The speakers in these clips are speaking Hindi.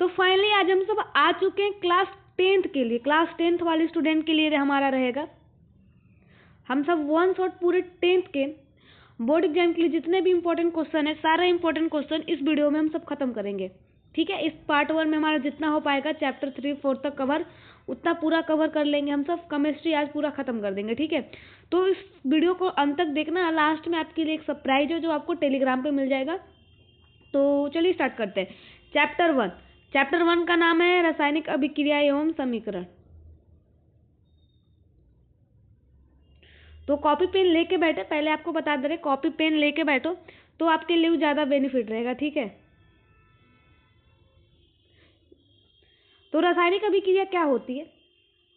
तो फाइनली आज हम सब आ चुके हैं क्लास 10th के लिए। क्लास 10th वाले स्टूडेंट के लिए हमारा रहेगा, हम सब वन शॉट पूरे 10th के बोर्ड एग्जाम के लिए जितने भी इंपॉर्टेंट क्वेश्चन है, सारा इंपॉर्टेंट क्वेश्चन इस वीडियो में हम सब खत्म करेंगे। ठीक है, इस पार्ट 1 में हमारा जितना हो पाएगा चैप्टर 3 4 तक कवर, उतना पूरा कवर कर लेंगे हम सब। केमिस्ट्री आज पूरा खत्म कर देंगे। ठीक है, तो इस वीडियो को अंत तक देखना। लास्ट में आपके लिए एक सरप्राइज है जो आपको टेलीग्राम पे मिल जाएगा। तो चलिए स्टार्ट करते हैं। चैप्टर 1 का नाम है रासायनिक अभिक्रिया एवं समीकरण। तो कॉपी पेन लेके बैठे, पहले आपको बता दे रहे, कॉपी पेन लेके बैठो तो आपके लिए ज़्यादा बेनिफिट रहेगा। ठीक है, तो रासायनिक अभिक्रिया क्या होती है?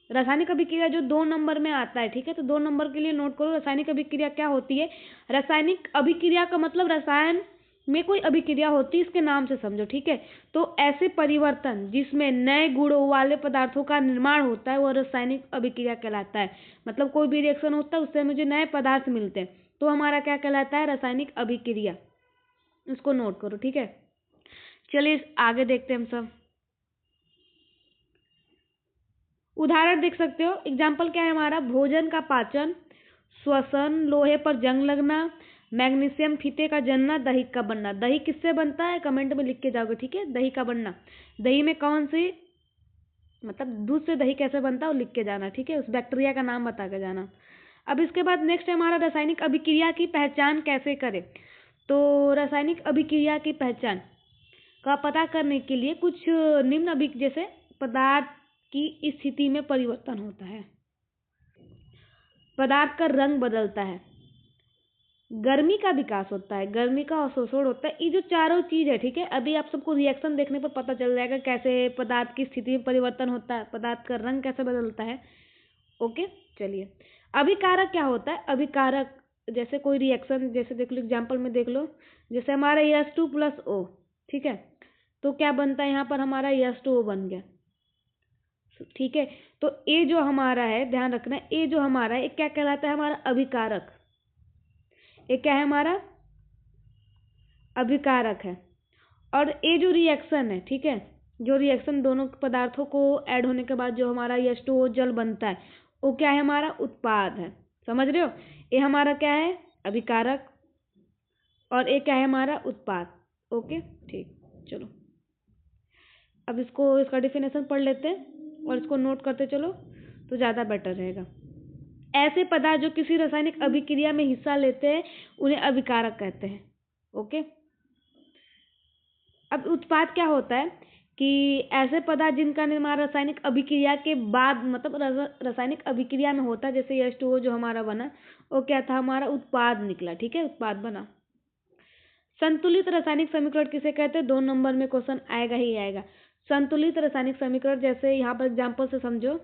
रासायनिक अभिक्रिया जो 2 नंबर में आता है, ठीक है, तो 2 नंबर के लिए नोट करो, रासायनिक अभिक्रिया क्या होती है। रासायनिक अभिक्रिया का मतलब रसायन में कोई अभिक्रिया होती है, इसके नाम से समझो। ठीक है, तो ऐसे परिवर्तन जिसमें नए गुणों वाले पदार्थों का निर्माण होता है वो रासायनिक अभिक्रिया कहलाता है। मतलब कोई भी रिएक्शन होता है उससे मुझे नए पदार्थ मिलते हैं, तो हमारा क्या कहलाता है? रासायनिक अभिक्रिया। इसको नोट करो। ठीक है, चलिए आगे देखते हैं हम सब। उदाहरण देख सकते हो। एग्जाम्पल क्या है हमारा? भोजन का पाचन, श्वसन, लोहे पर जंग लगना, मैग्नीशियम फीते का जलना, दही का बनना। दही किससे बनता है कमेंट में लिख के जाओगे। ठीक है, दही का बनना, दही में कौन सी, मतलब दूध से दही कैसे बनता है वो लिख के जाना। ठीक है, उस बैक्टीरिया का नाम बता के जाना। अब इसके बाद नेक्स्ट है हमारा रासायनिक अभिक्रिया की पहचान कैसे करें। तो रासायनिक अभिक्रिया की पहचान का पता करने के लिए कुछ निम्न जैसे पदार्थ की स्थिति में परिवर्तन होता है, पदार्थ का रंग बदलता है, गर्मी का विकास होता है, गर्मी का अवशोषण होता है। ये जो चारों चीज है, ठीक है, अभी आप सबको रिएक्शन देखने पर पता चल जाएगा कैसे पदार्थ की स्थिति में परिवर्तन होता है, पदार्थ का रंग कैसे बदलता है। ओके, चलिए अभिकारक क्या होता है? अभिकारक जैसे कोई रिएक्शन, जैसे देख लो एग्जाम्पल में देख लो, जैसे हमारा H2+O, ठीक है, तो क्या बनता है यहाँ पर? हमारा H2O बन गया। ठीक है, तो ए जो हमारा है, ध्यान रखना, ए जो हमारा है क्या कहलाता है? हमारा अभिकारक। ये क्या है? हमारा अभिकारक है। और ये जो रिएक्शन है, ठीक है, जो रिएक्शन दोनों पदार्थों को ऐड होने के बाद जो हमारा H2O जल बनता है वो क्या है? हमारा उत्पाद है। समझ रहे हो? ये हमारा क्या है? अभिकारक, और ये क्या है? हमारा उत्पाद। ओके, ठीक, चलो अब इसका डेफिनेशन पढ़ लेते हैं और इसको नोट करते चलो तो ज़्यादा बेटर रहेगा। ऐसे पदार्थ जो किसी रासायनिक अभिक्रिया में हिस्सा लेते हैं उन्हें अभिकारक कहते हैं। ओके, अब उत्पाद क्या होता है कि ऐसे पदार्थ जिनका निर्माण रासायनिक अभिक्रिया के बाद, मतलब रासायनिक अभिक्रिया में होता है, जैसे H2O जो हमारा बना वो क्या था? हमारा उत्पाद निकला। ठीक है, उत्पाद बना। संतुलित रासायनिक समीकरण किसे कहते हैं? 2 नंबर में क्वेश्चन आएगा ही आएगा। संतुलित रासायनिक समीकरण, जैसे यहाँ पर एग्जाम्पल से समझो।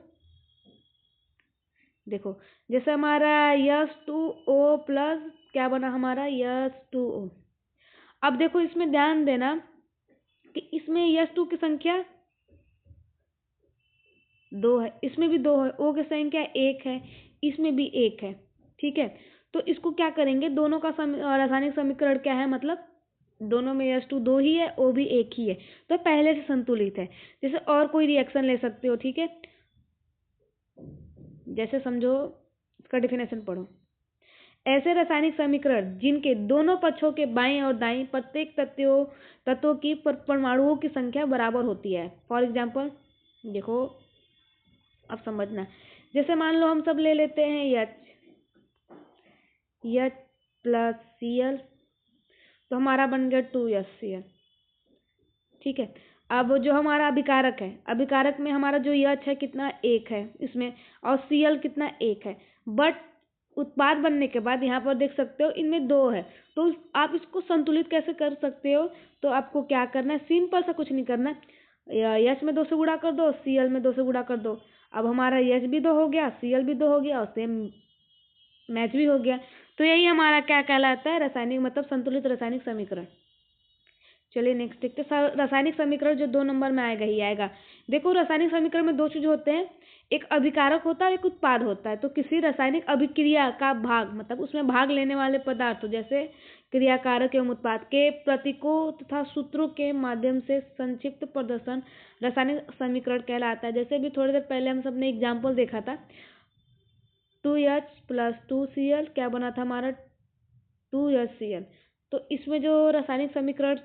देखो, जैसे हमारा H2O प्लस क्या बना? हमारा H2O। अब देखो इसमें ध्यान देना कि इसमें H2 की संख्या 2 है, इसमें भी 2 है, O की संख्या 1 है, इसमें भी 1 है। ठीक है, तो इसको क्या करेंगे? दोनों का रासायनिक समीकरण क्या है? मतलब दोनों में H2 2 ही है, O भी 1 ही है, तो पहले से संतुलित है। जैसे और कोई रिएक्शन ले सकते हो। ठीक है, जैसे समझो, इसका डेफिनेशन पढ़ो। ऐसे रासायनिक समीकरण जिनके दोनों पक्षों के बाएं और दाएं प्रत्येक तत्वों की परमाणुओं की संख्या बराबर होती है। फॉर एग्जाम्पल देखो, अब समझना, जैसे मान लो हम सब ले लेते हैं H प्लस Cl, तो हमारा बन गया 2HCl। ठीक है, अब जो हमारा अभिकारक है, अभिकारक में हमारा जो H है कितना? 1 है इसमें, और Cl कितना? 1 है। बट उत्पाद बनने के बाद यहाँ पर देख सकते हो इनमें 2 है, तो आप इसको संतुलित कैसे कर सकते हो? तो आपको क्या करना है? सिंपल सा कुछ नहीं करना, H में 2 से गुणा कर दो, Cl में 2 से गुणा कर दो। अब हमारा H भी 2 हो गया, Cl भी 2 हो गया, और सेम मैच भी हो गया। तो यही हमारा क्या कहलाता है? रासायनिक, मतलब संतुलित रासायनिक समीकरण। चलिए नेक्स्ट देखते हैं। रासायनिक समीकरण जो 2 नंबर में आएगा ही आएगा। देखो रासायनिक समीकरण में दो चीज होते हैं, एक अभिकारक होता है और एक उत्पाद होता है। तो किसी रासायनिक अभिक्रिया का भाग मतलब उसमें भाग लेने वाले पदार्थ जैसे क्रियाकारक एवं उत्पाद के प्रतीकों तथा सूत्रों के माध्यम से संक्षिप्त प्रदर्शन रासायनिक समीकरण कहलाता है। जैसे अभी थोड़ी देर पहले हम सबने एग्जाम्पल देखा था, 2H प्लस 2Cl क्या बना था हमारा 2HCl। तो इसमें जो रासायनिक समीकरण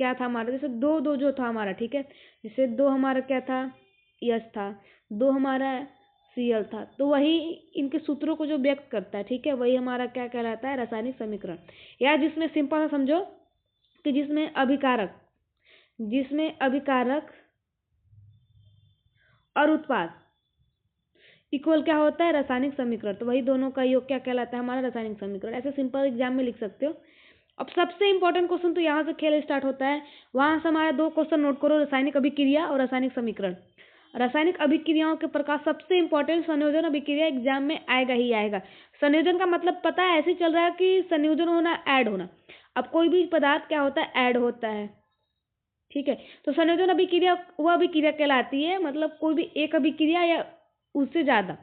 क्या था हमारा, जैसे दो दो जो था हमारा, ठीक है, जैसे दो हमारा क्या था यश था, दो हमारा Cl था, तो वही इनके सूत्रों को जो व्यक्त करता है, ठीक है, वही हमारा क्या कहलाता है रासायनिक समीकरण। या जिसमें सिंपल सा समझो कि जिसमें अभिकारक और उत्पाद इक्वल क्या होता है रासायनिक समीकरण, तो वही दोनों का योग क्या कहलाता है हमारा रासायनिक समीकरण। ऐसे सिंपल एग्जाम में लिख सकते हो। अब सबसे इंपॉर्टेंट क्वेश्चन तो यहाँ से खेल स्टार्ट होता है, वहां से हमारा दो क्वेश्चन नोट करो, रासायनिक अभिक्रिया और रासायनिक समीकरण। रासायनिक अभिक्रियाओं के प्रकार सबसे इंपॉर्टेंट संयोजन अभिक्रिया एग्जाम में आएगा ही आएगा। संयोजन का मतलब पता है, ऐसे चल रहा है कि संयोजन होना, ऐड होना। अब कोई भी पदार्थ क्या होता है, ऐड होता है, ठीक है। तो संयोजन अभिक्रिया वह अभिक्रिया कहलाती है, मतलब कोई भी एक अभिक्रिया या उससे ज्यादा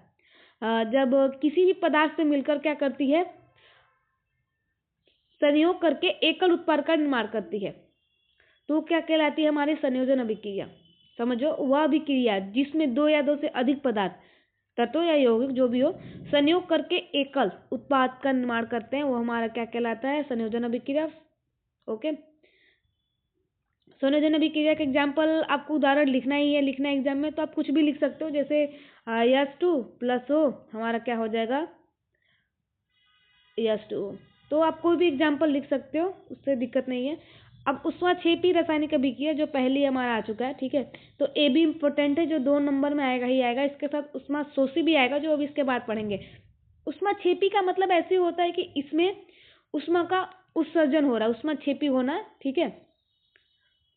जब किसी भी पदार्थ से मिलकर क्या करती है, संयोग करके एकल उत्पाद का निर्माण करती है, तो क्या कहलाती है हमारी संयोजन अभिक्रिया। समझो, वह अभिक्रिया जिसमें दो या दो से अधिक पदार्थ तत्व या यौगिक जो भी हो संयोग करके एकल उत्पाद का निर्माण करते हैं, वो हमारा क्या कहलाता है संयोजन अभिक्रिया। ओके, संयोजन अभिक्रिया का एग्जाम्पल आपको उदाहरण लिखना ही है, लिखना एग्जाम में, तो आप कुछ भी लिख सकते हो। जैसे H2 प्लस O हमारा क्या हो जाएगा H2O, तो आप कोई भी एग्जाम्पल लिख सकते हो, उससे दिक्कत नहीं है। अब उष्मा क्षेपी रासायनिक अभिक्रिया जो पहले हमारा आ चुका है, ठीक है, तो ए भी इम्पोर्टेंट है, जो 2 नंबर में आएगा ही आएगा। इसके साथ उष्मा शोषी भी आएगा, जो अभी इसके बाद पढ़ेंगे। उष्मा क्षेपी का मतलब ऐसे होता है कि इसमें उष्मा का उत्सर्जन हो रहा है, उष्मा क्षेपी होना, ठीक है,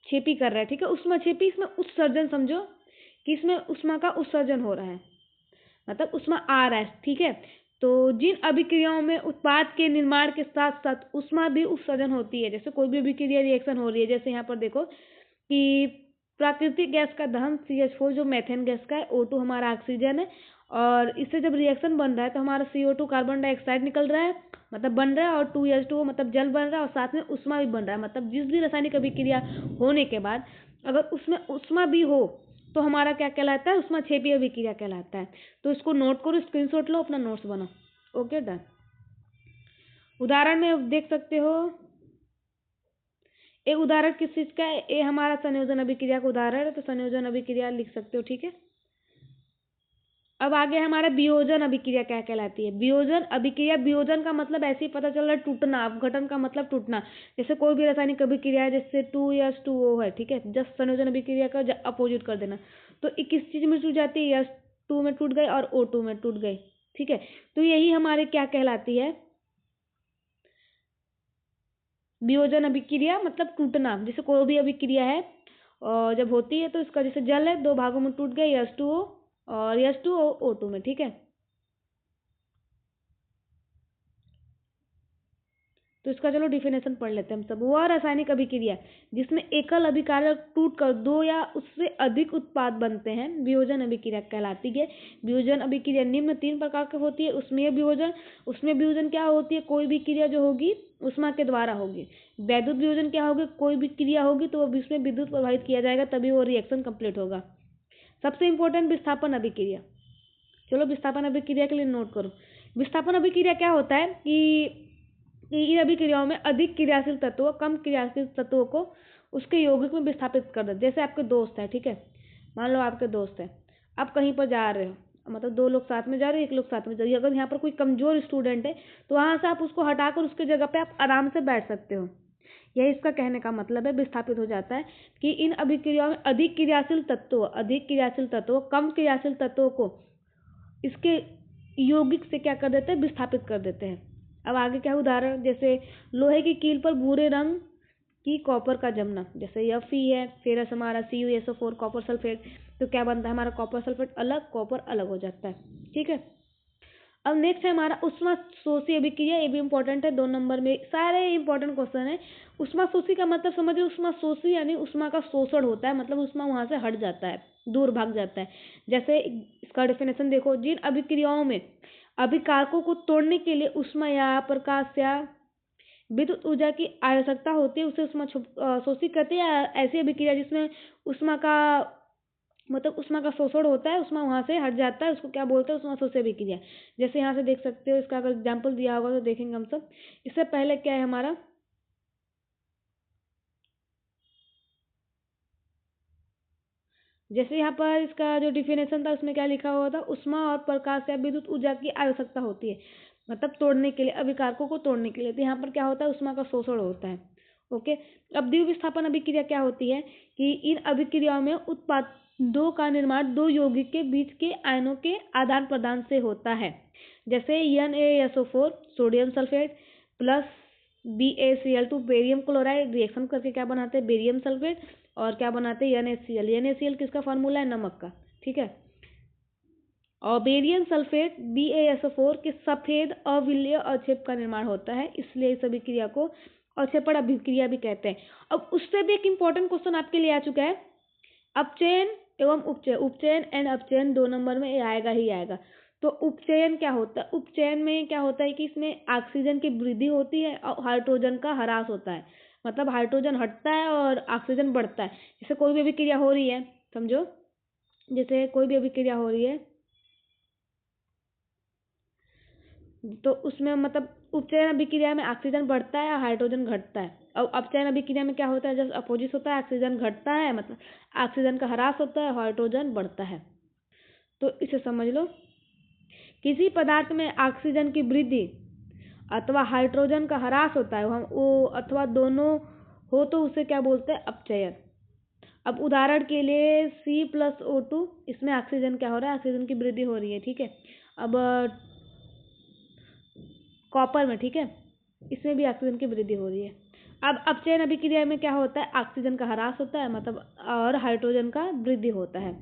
क्षेपी कर रहा है, ठीक है, उष्मा क्षेपी, इसमें उत्सर्जन समझो कि इसमें उष्मा का उत्सर्जन हो रहा है, मतलब उष्मा आ रहा है, ठीक है। तो जिन अभिक्रियाओं में उत्पाद के निर्माण के साथ साथ उष्मा भी उत्सर्जन होती है, जैसे कोई भी अभिक्रिया रिएक्शन हो रही है, जैसे यहाँ पर देखो कि प्राकृतिक गैस का दहन CH4 जो मेथेन गैस का है, O2 हमारा ऑक्सीजन है, और इससे जब रिएक्शन बन रहा है तो हमारा CO2 कार्बन डाइऑक्साइड निकल रहा है, मतलब बन रहा है, और 2H2O मतलब जल बन रहा है, और साथ में उष्मा भी बन रहा है। मतलब जिस भी रासायनिक अभिक्रिया होने के बाद अगर उसमें उष्मा भी हो तो हमारा क्या कहलाता है उष्मा क्षेपी अभिक्रिया कहलाता है। तो इसको नोट करो, स्क्रीनशॉट लो, अपना नोट्स बनाओ। Okay done. उदाहरण में देख सकते हो, एक उदाहरण किस चीज का है, ये हमारा संयोजन अभिक्रिया का उदाहरण है, तो संयोजन अभिक्रिया लिख सकते हो, ठीक है। अब आगे हमारा वियोजन अभिक्रिया क्या कहलाती है। वियोजन अभिक्रिया, वियोजन का मतलब ऐसे ही पता चल रहा है टूटना, अपघटन का मतलब टूटना। जैसे कोई भी रासायनिक अभिक्रिया है, जैसे 2H2O है, ठीक है, जस्ट संयोजन अभिक्रिया का अपोजिट कर देना, तो ये किस चीज में टूट जाती है, H2 में टूट गई और O2 में टूट गई, ठीक है। तो यही हमारे क्या कहलाती है वियोजन अभिक्रिया, मतलब टूटना। जैसे कोई भी अभिक्रिया है और जब होती है तो इसका जैसे जल है, दो भागों में टूट गए, H2O और H2O O2 में, ठीक है। तो इसका चलो डिफिनेशन पढ़ लेते हैं हम सब। वह रासायनिक अभिक्रिया जिसमें एकल अभिकारक टूटकर दो या उससे अधिक उत्पाद बनते हैं वियोजन अभिक्रिया कहलाती है। वियोजन अभिक्रिया निम्न 3 प्रकार की होती है। उसमें वियोजन क्या होती है, कोई भी क्रिया जो होगी उष्मा के द्वारा होगी। वैद्युत वियोजन क्या होगी, कोई भी क्रिया होगी तो उसमें विद्युत प्रवाहित किया जाएगा, तभी वो रिएक्शन कंप्लीट होगा। सबसे इंपॉर्टेंट विस्थापन अभिक्रिया। चलो विस्थापन अभिक्रिया के लिए नोट करो। विस्थापन अभिक्रिया क्या होता है कि इन अभिक्रियाओं में अधिक क्रियाशील तत्वों कम क्रियाशील तत्वों को उसके यौगिक में विस्थापित कर दे। जैसे आपके दोस्त है, ठीक है, मान लो आपके दोस्त है, आप कहीं पर जा रहे हो, मतलब 2 लोग साथ में जा रहे हो, 1 लोग साथ में जा रही है, अगर यहाँ पर कोई कमजोर स्टूडेंट है तो वहां से आप उसको हटाकर उसके जगह पे आप आराम से बैठ सकते हो। यही इसका कहने का मतलब है, विस्थापित हो जाता है कि इन अभिक्रियाओं में अधिक क्रियाशील तत्वों कम क्रियाशील तत्वों को इसके यौगिक से क्या कर देते हैं, विस्थापित कर देते हैं। अब आगे क्या उदाहरण, जैसे लोहे की कील पर भूरे रंग की कॉपर का जमना, जैसे Fe है, फेरस हमारा CuSO4 कॉपर सल्फेट, तो क्या बनता है हमारा कॉपर सल्फेट अलग, कॉपर अलग हो जाता है, ठीक है। अब नेक्स्ट है हमारा उष्मा शोषी अभिक्रिया, ये भी इंपॉर्टेंट है, 2 नंबर में सारे इंपॉर्टेंट क्वेश्चन है। उष्मा शोषी का मतलब समझिए, उष्मा शोषी यानी उष्मा का शोषण होता है, मतलब उष्मा वहां से हट जाता है, दूर भाग जाता है। जैसे इसका डेफिनेशन देखो, जिन अभिक्रियाओं में अभिकारकों को तोड़ने के लिए उष्मा या प्रकाश या विद्युत ऊर्जा की आवश्यकता होती है, उसे उष्मा शोषी कहते हैं। या ऐसी अभिक्रिया जिसमें उष्मा का मतलब उष्मा का शोषण होता है, उष्मा वहां से हट जाता है, उसको क्या बोलते हैं, उष्मा शोषी अभिक्रिया। जैसे यहाँ से देख सकते हो, इसका अगर एग्जाम्पल दिया होगा तो देखेंगे हम सब। इससे पहले क्या है हमारा, जैसे यहाँ पर इसका जो डिफिनेशन था उसमें क्या लिखा हुआ था, उष्मा और प्रकाश या विद्युत ऊर्जा की आवश्यकता होती है, मतलब तोड़ने के लिए, अभिकारकों को तोड़ने के लिए। तो यहाँ पर क्या होता है, उष्मा का शोषण होता है। ओके। अब द्वितीय विस्थापन अभिक्रिया क्या होती है कि इन अभिक्रियाओं में उत्पादों का निर्माण दो यौगिक के बीच के आयनों के आदान प्रदान से होता है। जैसे NaSO4 sodium sulphate plus BaCl2 barium chloride reaction करके क्या बनाते हैं, बेरियम सल्फेट, और क्या बनाते हैं, NaCl। NaCl किसका फार्मूला है, नमक का, ठीक है। और बेरियम सल्फेट BaSO4 के सफेद अविलेय अवक्षेप का निर्माण होता है, इसलिए इस अभिक्रिया को अवक्षेपण अभिक्रिया भी कहते हैं। अब उससे भी एक इम्पोर्टेंट क्वेश्चन आपके लिए आ चुका है, अपचयन एवं उपचयन। उपचयन एंड अपचयन 2 नंबर में आएगा ही आएगा। तो उपचयन क्या होता है, उपचयन में क्या होता है कि इसमें ऑक्सीजन की वृद्धि होती है और हाइड्रोजन का ह्रास होता है, मतलब हाइड्रोजन हटता है और ऑक्सीजन बढ़ता है। जैसे कोई भी अभिक्रिया हो रही है, समझो, जैसे कोई भी अभिक्रिया हो रही है तो उसमें मतलब उपचयन अभिक्रिया में ऑक्सीजन बढ़ता है और हाइड्रोजन घटता है। और अपचयन अभिक्रिया में क्या होता है, जब अपोजिट होता है, ऑक्सीजन घटता है, मतलब ऑक्सीजन का ह्रास होता है, हाइड्रोजन बढ़ता है। तो इसे समझ लो, किसी पदार्थ में ऑक्सीजन की वृद्धि अथवा हाइड्रोजन का ह्रास होता है, हम वो अथवा दोनों हो तो उसे क्या बोलते हैं, अपचयन। अब उदाहरण के लिए C+O2, इसमें ऑक्सीजन क्या हो रहा है, ऑक्सीजन की वृद्धि हो रही है, ठीक है। अब कॉपर में, ठीक है, इसमें भी ऑक्सीजन की वृद्धि हो रही है। अब अपचयन अभिक्रिया में क्या होता है, ऑक्सीजन का ह्रास होता है, मतलब और हाइड्रोजन का वृद्धि होता है।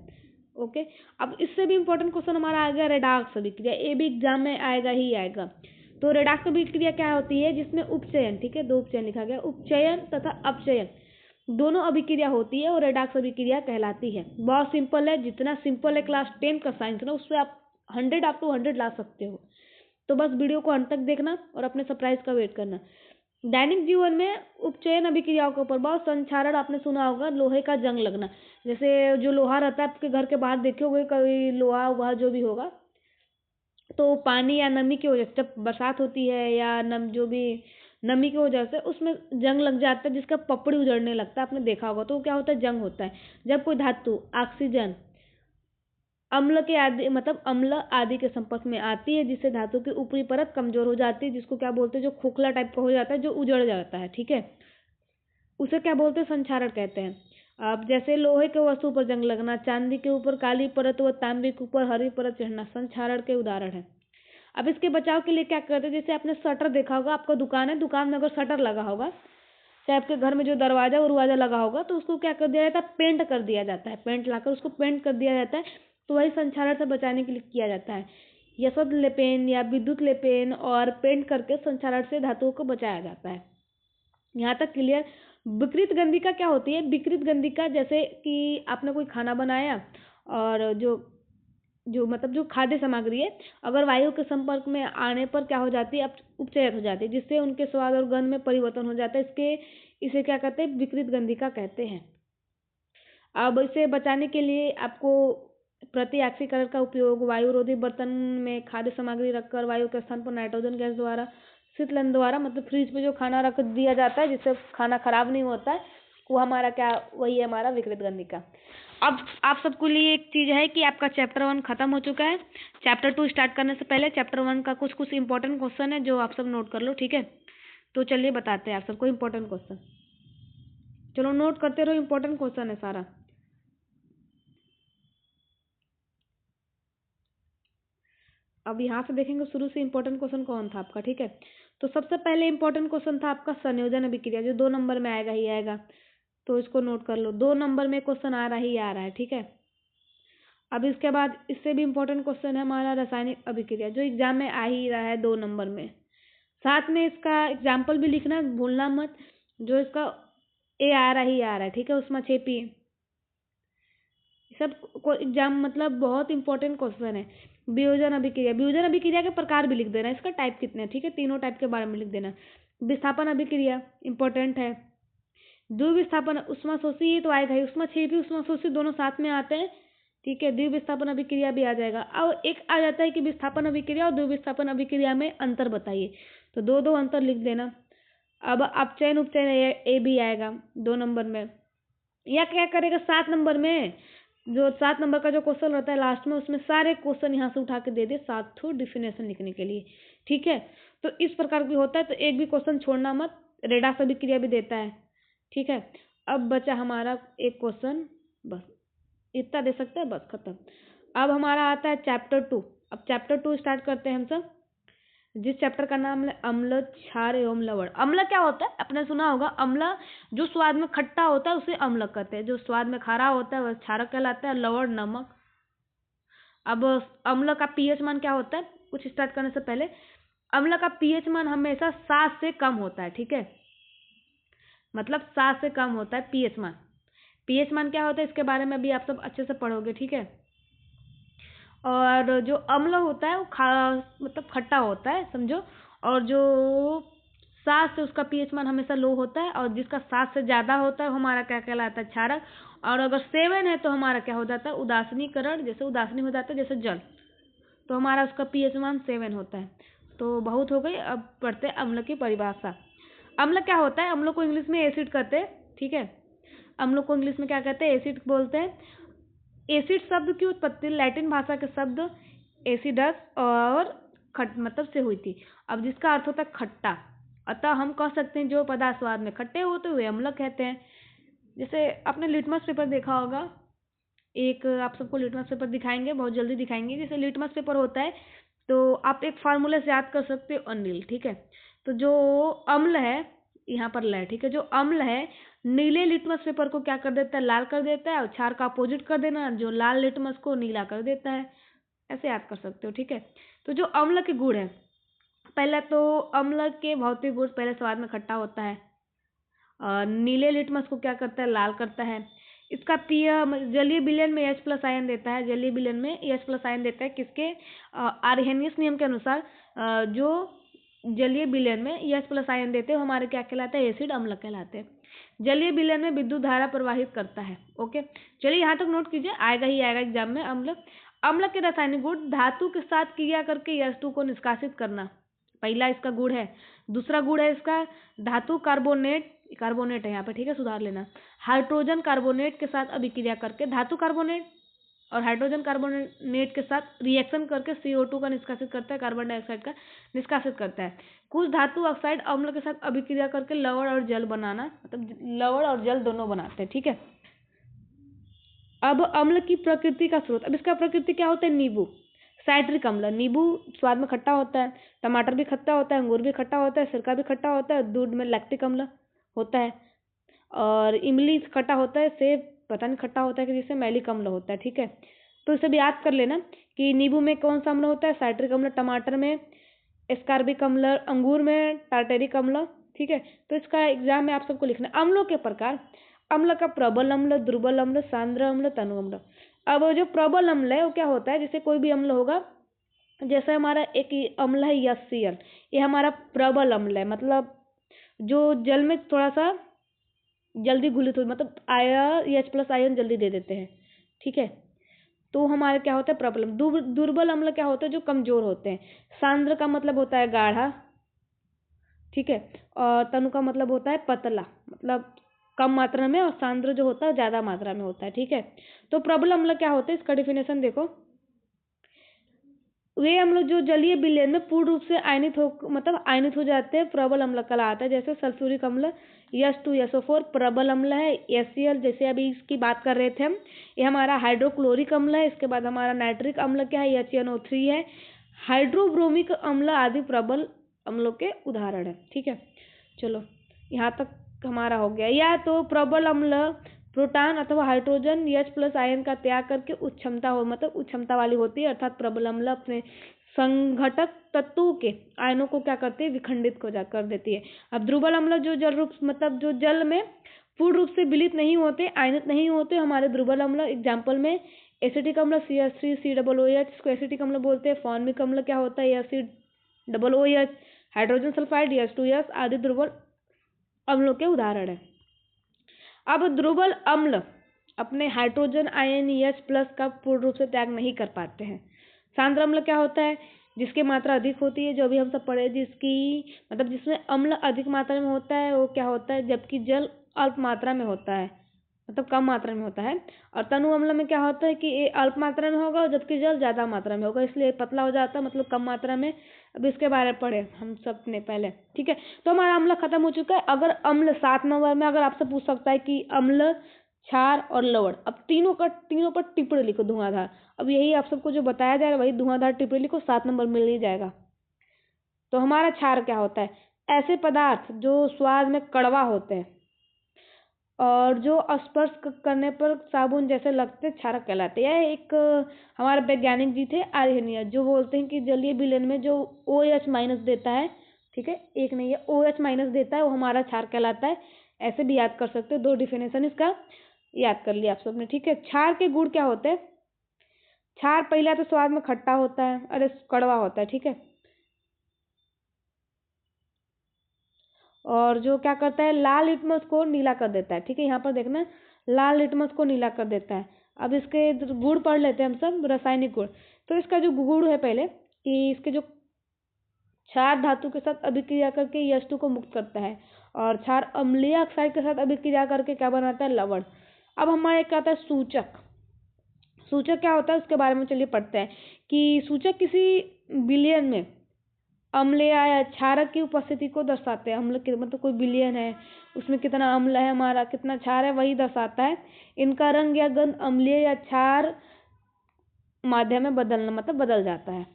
ओके। अब इससे भी इंपॉर्टेंट क्वेश्चन हमारा आ गया रेडॉक्स अभिक्रिया, ये भी एग्जाम में आएगा ही आएगा। तो रेडॉक्स अभिक्रिया क्या होती है, जिसमें उपचयन, ठीक है, 2 उपचयन लिखा गया, उपचयन तथा अपचयन दोनों अभिक्रिया होती है और रेडॉक्स अभिक्रिया कहलाती है। बहुत सिंपल है, जितना सिंपल है क्लास 10 का साइंस ना, उससे आप 100 अप टू 100 ला सकते हो। तो बस वीडियो को अंत तक देखना और अपने सरप्राइज का वेट करना। दैनिक जीवन में उपचयन अभिक्रियाओं के ऊपर बहुत संक्षारण आपने सुना होगा, लोहे का जंग लगना। जैसे जो लोहा रहता है, आपके घर के बाहर देखे होगे कभी, लोहा वहा जो भी होगा, तो पानी या नमी की वजह से, जब बरसात होती है या जो भी नमी की वजह से उसमें जंग लग जाता है, जिसका पपड़ी उजड़ने लगता है, आपने देखा होगा। तो क्या होता है, जंग होता है। जब कोई धातु ऑक्सीजन अम्ल के आदि मतलब अम्ल आदि के संपर्क में आती है, जिससे धातु की ऊपरी परत कमजोर हो जाती है, जिसको क्या बोलते हैं, जो खोखला टाइप का हो जाता है, जो उजड़ जाता है, ठीक है, उसे क्या बोलते हैं, संक्षारण कहते हैं। अब जैसे लोहे के वस्तु पर जंग लगना, चांदी के ऊपर काली परत व तांबे के ऊपर हरी परत चढ़ना संक्षारण के उदाहरण है। अब इसके बचाव के लिए क्या करते हैं, जैसे आपने शटर देखा होगा, आपका दुकान है, दुकान में अगर शटर लगा होगा, चाहे आपके घर में जो दरवाजा उरवाजा लगा होगा, तो उसको क्या कर दिया जाता है, पेंट कर दिया जाता है, पेंट लाकर उसको पेंट कर दिया जाता है। तो वही संक्षारण से बचाने के लिए किया जाता है, यशोद लेपेन या विद्युत लेपेन और पेंट करके संक्षारण से धातुओं को बचाया जाता है। यहाँ तक क्लियर। विकृत गंधिका क्या होती है, विकृत गंधिका जैसे कि आपने कोई खाना बनाया और जो जो मतलब जो खाद्य सामग्री है, अगर वायु के संपर्क में आने पर क्या हो जाती है, उपचयत हो जाती है, जिससे उनके स्वाद और गंध में परिवर्तन हो जाता है। इसे क्या कहते हैं, विकृत गंधिका कहते हैं। अब इसे बचाने के लिए आपको प्रति ऑक्सीकरण का उपयोग, वायुरोधी बर्तन में खाद्य सामग्री रखकर वायु के स्थान पर नाइट्रोजन गैस द्वारा, शीतलन द्वारा, मतलब फ्रिज में जो खाना रख दिया जाता है जिससे खाना खराब नहीं होता है, वो हमारा क्या, वही है हमारा विकृत गंधिका। अब आप सबके लिए एक चीज है कि आपका चैप्टर 1 खत्म हो चुका है। चैप्टर 2 स्टार्ट करने से पहले चैप्टर 1 का कुछ कुछ इंपॉर्टेंट क्वेश्चन है जो आप सब नोट कर लो, ठीक है। तो चलिए बताते हैं आप सबको इंपॉर्टेंट क्वेश्चन। चलो नोट करते रहो, इंपॉर्टेंट क्वेश्चन है सारा। अब यहाँ से देखेंगे शुरू से इंपॉर्टेंट क्वेश्चन कौन था आपका, ठीक है। तो सबसे पहले इंपॉर्टेंट क्वेश्चन था आपका संयोजन अभिक्रिया, जो 2 नंबर में आएगा ही आएगा। तो इसको नोट कर लो, 2 नंबर में क्वेश्चन आ रहा ही आ रहा है, ठीक है। अब इसके बाद इससे भी इम्पोर्टेंट क्वेश्चन है हमारा रासायनिक अभिक्रिया, जो एग्जाम में आ ही रहा है 2 नंबर में। साथ में इसका एग्जाम्पल भी लिखना, भूलना मत, जो इसका ए आ रहा ही आ रहा है, ठीक है, उसमें छेपिए सब को एग्जाम, मतलब बहुत इंपॉर्टेंट क्वेश्चन है। वियोजन अभिक्रिया, वियोजन अभिक्रिया के प्रकार भी लिख देना, इसका टाइप कितने हैं, ठीक है, तीनों टाइप के बारे में लिख देना। विस्थापन अभिक्रिया इंपॉर्टेंट है। द्विविस्थापन, उष्माशोषी ये तो आएगा ही, उष्माक्षेपी उष्माशोषी दोनों साथ में आते हैं, ठीक है। द्विविस्थापन अभिक्रिया भी आ जाएगा। अब एक आ जाता है कि विस्थापन अभिक्रिया और द्विविस्थापन अभिक्रिया में अंतर बताइए, तो दो दो अंतर लिख देना। अब अपचयन उपचयन ए भी आएगा 2 नंबर में। या क्या करेगा 7 नंबर में, जो 7 नंबर का जो क्वेश्चन रहता है लास्ट में, उसमें सारे क्वेश्चन यहाँ से उठा के दे दे 7 ठो डिफिनेशन लिखने के लिए, ठीक है। तो इस प्रकार भी होता है, तो एक भी क्वेश्चन छोड़ना मत। रेडाक्स अभिक्रिया भी देता है, ठीक है। अब बचा हमारा एक क्वेश्चन, बस इतना दे सकते हैं, बस खत्म। अब हमारा आता है चैप्टर 2। अब चैप्टर 2 स्टार्ट करते हैं हम सब, जिस चैप्टर का नाम है अम्ल, क्षार एवं लवण। अम्ल क्या होता है, आपने सुना होगा, अम्ल जो स्वाद में खट्टा होता है उसे अम्ल कहते हैं, जो स्वाद में खारा होता है वह क्षारक कहलाता है, लवण नमक। अब अम्ल का पीएच मान क्या होता है, कुछ स्टार्ट करने से पहले, अम्ल का पीएच मान हमेशा 7 से कम होता है, ठीक है, मतलब 7 से कम होता है पीएच मान। पीएच मान क्या होता है इसके बारे में अभी आप सब अच्छे से पढ़ोगे, ठीक है। और जो अम्ल होता है वो मतलब खट्टा होता है, समझो। और जो 7 से उसका पीएच मान हमेशा लो होता है, और जिसका 7 से ज़्यादा होता है वो हमारा क्या कहलाता है, क्षारक। और अगर 7 है तो हमारा क्या हो जाता है, उदासीनीकरण, जैसे उदासीनी हो जाता है जैसे जल, तो हमारा उसका पीएच मान 7 होता है। तो बहुत हो गई, अब पढ़ते हैं अम्ल की परिभाषा। अम्ल क्या होता है, अम्लों को इंग्लिश में एसिड कहते हैं, ठीक है। अम्लों को इंग्लिश में क्या कहते हैं, एसिड बोलते हैं। एसिड शब्द की उत्पत्ति लैटिन भाषा के शब्द एसिडस और खट मतलब से हुई थी, अब जिसका अर्थ होता है खट्टा। अतः हम कह सकते हैं जो पदार्थ स्वाद में खट्टे होते हुए अम्ल कहते हैं। जैसे आपने लिटमस पेपर देखा होगा, एक आप सबको लिटमस पेपर दिखाएंगे, बहुत जल्दी दिखाएंगे। जैसे लिटमस पेपर होता है तो आप एक फार्मूले से याद कर सकते हो, अनिल, ठीक है। तो जो अम्ल है, यहाँ पर ल, ठीक है, जो अम्ल है नीले लिटमस पेपर को क्या कर देता है, लाल कर देता है, और क्षार का अपोजिट कर देना, जो लाल लिटमस को नीला कर देता है, ऐसे याद कर सकते हो, ठीक है। तो जो अम्ल के गुण है, पहला तो अम्ल के भौतिक गुण, पहले स्वाद में खट्टा होता है, नीले लिटमस को क्या करता है, लाल करता है। इसका जलीय विलयन में H+ आयन देता है, जलीय विलयन में H+ आयन देता है, किसके, आर्हेनियस नियम के अनुसार। जो जलीय विलयन में H+ आयन देते हैं हमारे क्या कहलाते हैं, एसिड अम्ल कहलाते हैं। जलीय विलयन में विद्युत धारा प्रवाहित करता है, ओके। चलिए यहाँ तक नोट कीजिए, आएगा ही आएगा एग्जाम में। अम्ल, अम्ल के रासायनिक गुण, धातु के साथ क्रिया करके H2 को निष्कासित करना, पहला इसका गुण है। दूसरा गुण है इसका धातु कार्बोनेट, कार्बोनेट है यहाँ पे, ठीक है, सुधार लेना। हाइड्रोजन कार्बोनेट के साथ अभिक्रिया करके, धातु कार्बोनेट और हाइड्रोजन कार्बोनेट के साथ रिएक्शन करके CO2 का निष्कासित करता है, कार्बन डाइऑक्साइड का निष्कासित करता है। कुछ धातु ऑक्साइड अम्ल के साथ अभिक्रिया करके लवण और जल बनाना, मतलब लवण और जल दोनों बनाते हैं, ठीक है। अब अम्ल की प्रकृति का स्रोत, अब इसका प्रकृति क्या होता है, नींबू, साइट्रिक अम्ल। नींबू स्वाद में खट्टा होता है, टमाटर भी खट्टा होता है, अंगूर भी खट्टा होता है, सिरका भी खट्टा होता है, दूध में लैक्टिक अम्ल होता है, और इमली खट्टा होता है, सेब पता नहीं खट्टा होता है कि, जिससे मैलिक अम्ल होता है, ठीक है। तो इसे भी याद कर लेना कि नींबू में कौन सा अम्ल होता है, साइट्रिक अम्ल, टमाटर में एस्कॉर्बिक अम्ल, अंगूर में टार्टेरिक अम्ल, ठीक है। तो इसका एग्जाम में आप सबको लिखना। अम्लों के प्रकार, अम्ल का प्रबल अम्ल, दुर्बल अम्ल, सांद्र अम्ल, तनु अम्ल। अब जो प्रबल अम्ल है वो क्या होता है, जैसे कोई भी अम्ल होगा, जैसे हमारा एक अम्ल है HCl, ये हमारा प्रबल अम्ल है, मतलब जो जल में थोड़ा सा जल्दी घुलित हो, मतलब H+ आयन जल्दी दे देते हैं, ठीक है। तो हमारा क्या होता है प्रबल अम्ल। दुर्बल अम्ल क्या होता है, जो कमजोर होते हैं। सांद्र का मतलब होता है गाढ़ा, ठीक है, और तनु का मतलब होता है पतला, मतलब कम मात्रा में, और सांद्र जो होता है ज्यादा मात्रा में होता है, ठीक है। तो प्रबल अम्ल क्या होता है, इसका डिफिनेशन देखो, वे अम्ल जो जलीय विलयन में पूर्ण रूप से आयनित हो जाते हैं, प्रबल अम्ल कहलाता है। जैसे सल्फ्यूरिक अम्ल H2SO4 प्रबल अम्ल है। HCl जैसे अभी इसकी बात कर रहे थे हम, ये हमारा हाइड्रोक्लोरिक अम्ल है। इसके बाद हमारा नाइट्रिक अम्ल क्या है, HNO3 है। हाइड्रोब्रोमिक अम्ल आदि प्रबल अम्लों के उदाहरण है, ठीक है। चलो यहाँ तक हमारा हो गया। या तो प्रबल अम्ल प्रोटॉन अथवा हाइड्रोजन H+ आयन का त्याग करके उच्च क्षमता हो मतलब उच्च क्षमता वाली होती है, अर्थात प्रबल अम्ल अपने संघटक तत्वों के आयनों को क्या करती है, विखंडित कर देती है। अब दुर्बल अम्ल जो जल रूप मतलब जो जल में पूर्ण रूप से विलित नहीं होते, आयनित नहीं होते, हमारे दुर्बल अम्ल एग्जाम्पल में एसिटिक अम्ल CH3COOH, इसको एसिटिक अम्ल बोलते हैं। फॉर्मिक अम्ल क्या होता है, ACOOH, हाइड्रोजन सल्फाइड H2S आदि दुर्बल अम्लों के उदाहरण है। अब दुर्बल अम्ल अपने हाइड्रोजन आयन H+ का पूर्ण रूप से त्याग नहीं कर पाते हैं। सांद्र अम्ल क्या होता है, जिसकी मात्रा अधिक होती है, जो भी हम सब पढ़े, जिसकी मतलब जिसमें अम्ल अधिक मात्रा में होता है वो क्या होता है, जबकि जल अल्प मात्रा में होता है, मतलब कम मात्रा में होता है। और तनु अम्ल में क्या होता है कि ये अल्प मात्रा में होगा जबकि जल ज्यादा मात्रा में होगा, इसलिए पतला हो जाता है, मतलब कम मात्रा में। अब इसके बारे में पढ़े हम सब ने पहले, ठीक है। तो हमारा अम्ल खत्म हो चुका है। अगर अम्ल 7 नंबर में अगर आपसे पूछ सकता है कि अम्ल, क्षार और लवण, अब तीनों पर टिप्पणी लिखो धुआंधार। अब यही आप सबको जो बताया जाएगा वही धुआंधार टिप्पणी लिखो, 7 नंबर मिल ही जाएगा। तो हमारा क्षार क्या होता है, ऐसे पदार्थ जो स्वाद में कड़वा होते हैं और जो स्पर्श करने पर साबुन जैसे लगते क्षारक कहलाते हैं। यह एक हमारे वैज्ञानिक जी थे आर्यनियस, जो बोलते हैं कि जलीय विलयन में जो OH- देता है, ठीक है, एक नहीं है, OH- देता है, वो हमारा क्षार कहलाता है। ऐसे भी याद कर सकते हो, 2 डिफिनेशन इसका याद कर लिया आप सबने, ठीक है। क्षार के गुण क्या होते हैं, क्षार पहला तो स्वाद में खट्टा होता है, अरे कड़वा होता है, ठीक है। और जो क्या करता है, लाल लिटमस को नीला कर देता है, ठीक है, यहाँ पर देखना, लाल लिटमस को नीला कर देता है। अब इसके गुण पढ़ लेते हैं हम सब, रासायनिक गुण। तो इसका जो गुण है पहले कि इसके जो क्षार धातु के साथ अभिक्रिया करके H2 को मुक्त करता है, और क्षार अम्लीय ऑक्साइड के साथ अभिक्रिया करके क्या बनाता है, लवण। अब हमारे क्या आता है, सूचक। सूचक क्या होता है उसके बारे में चलिए पढ़ते हैं कि सूचक किसी विलयन में अम्ल या क्षारक की उपस्थिति को दर्शाते हैं। अम्ल के मतलब कोई विलयन है, उसमें कितना अम्ल है हमारा, कितना क्षार है, वही दर्शाता है। इनका रंग या गंध अम्लीय या क्षार माध्यम में बदल जाता है।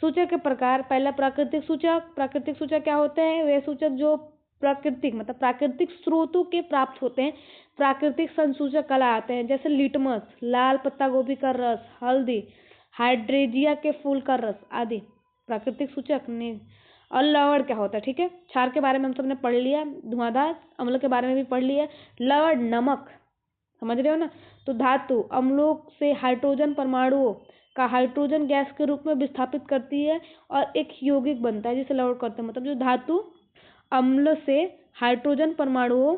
सूचक के प्रकार, पहला प्राकृतिक सूचक। प्राकृतिक सूचक क्या होते हैं, वे सूचक जो प्राकृतिक स्रोतों के प्राप्त होते हैं, प्राकृतिक संसूचक कहलाते हैं। जैसे लिटमस, लाल पत्ता गोभी का रस, हल्दी, हाइड्रेंजिया के फूल का रस आदि प्राकृतिक सूचक ने। और लवण क्या होता है, ठीक है, क्षार के बारे में हम सबने पढ़ लिया, धुआंधार अम्ल के बारे में भी पढ़ लिया। लवण नमक, समझ रहे हो ना। तो धातु अम्लों से हाइड्रोजन परमाणुओं का हाइड्रोजन गैस के रूप में विस्थापित करती है और एक यौगिक बनता है जिसे लवण करते हैं। मतलब जो धातु अम्ल से हाइड्रोजन परमाणुओं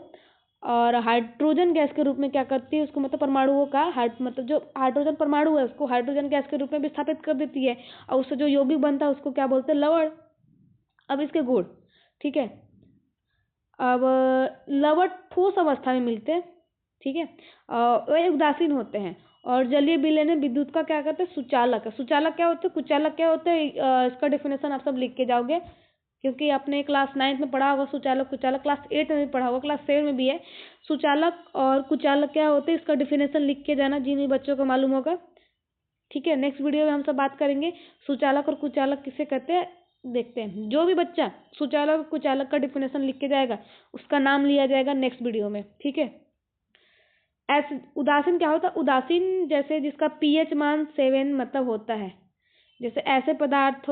और हाइड्रोजन गैस के रूप में क्या करती है उसको, मतलब परमाणुओं का मतलब जो हाइड्रोजन परमाणु है उसको हाइड्रोजन गैस के रूप में विस्थापित कर देती है, और उससे जो यौगिक बनता है उसको क्या बोलते हैं, लवण। अब इसके गुण, ठीक है। अब लवण ठोस अवस्था में मिलते हैं, ठीक है, वे उदासीन होते हैं। और जलीय विलयन में विद्युत का क्या करते हैं, सुचालक है। सुचालक क्या होते हैं, कुचालक क्या होते हैं, इसका डेफिनेशन आप सब लिख के जाओगे, क्योंकि आपने क्लास 9 में पढ़ा होगा सुचालक कुचालक, क्लास 8 में भी पढ़ा होगा, क्लास 7 में भी है। सुचालक और कुचालक क्या होते हैं, इसका डेफिनेशन लिख के जाना जिन भी बच्चों को मालूम होगा, ठीक है। नेक्स्ट वीडियो में हम सब बात करेंगे सुचालक और कुचालक किसे कहते हैं, देखते हैं। जो भी बच्चा सुचालक और कुचालक का डेफिनेशन लिख के जाएगा उसका नाम लिया जाएगा नेक्स्ट वीडियो में, ठीक है। ऐसे उदासीन क्या होता है, उदासीन जैसे जिसका pH मान 7 मतलब होता है। जैसे ऐसे पदार्थ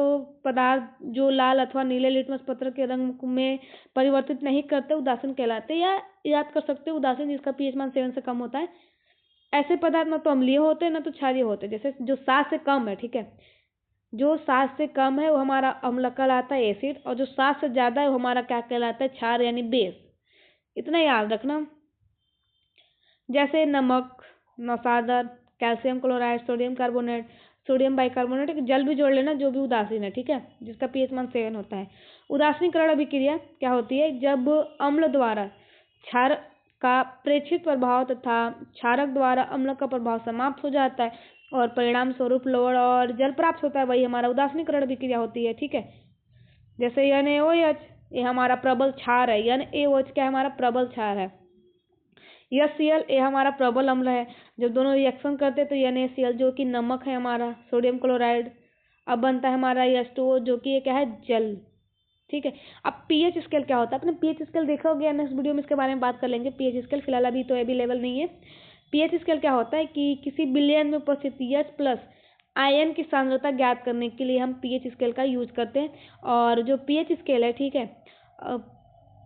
जो लाल अथवा नीले लिटमस पत्र के रंग में परिवर्तित नहीं करते उदासीन कहलाते हैं। या याद कर सकते हो उदासीन जिसका pH मान 7 से कम होता है। ऐसे पदार्थ ना तो अम्लीय होते हैं ना तो क्षारीय होते हैं। जैसे जो 7 से कम है, ठीक है, जो 7 से कम है वो हमारा अम्ल कहलाता है, एसिड, और जो 7 से ज्यादा है वो हमारा क्या कहलाता है, क्षार यानी बेस। इतना याद रखना। जैसे नमक, नशादर, calcium chloride, sodium carbonate, sodium bicarbonate, एक जल भी जोड़ लेना जो भी उदासीन है, ठीक है, जिसका pH मान 7 होता है। उदासीनीकरण अभिक्रिया क्या होती है, जब अम्ल द्वारा क्षार का प्रेक्षित प्रभाव तथा क्षारक द्वारा अम्ल का प्रभाव समाप्त हो जाता है और परिणाम स्वरूप लवण और जल प्राप्त होता है, वही हमारा उदासीनीकरण अभिक्रिया होती है, ठीक है। जैसे NaOH ये हमारा प्रबल क्षार है, NaOH क्या है, हमारा प्रबल क्षार है। HCl ये हमारा प्रबल अम्ल है। जब दोनों रिएक्शन करते हैं तो NaCl जो कि नमक है हमारा, सोडियम क्लोराइड, अब बनता है हमारा H2O जो कि ये क्या है, जल, ठीक है। अब पीएच स्केल क्या होता है, आपने पीएच स्केल देखा होगा, नेक्स्ट वीडियो में इसके बारे में बात कर लेंगे। पीएच स्केल फिलहाल अभी तो अवेलेबल नहीं है। पीएच स्केल क्या होता है कि किसी विलयन में उपस्थित H प्लस आयन की सांद्रता ज्ञात करने के लिए हम पीएच स्केल का यूज करते हैं। और जो पीएच स्केल है, ठीक है,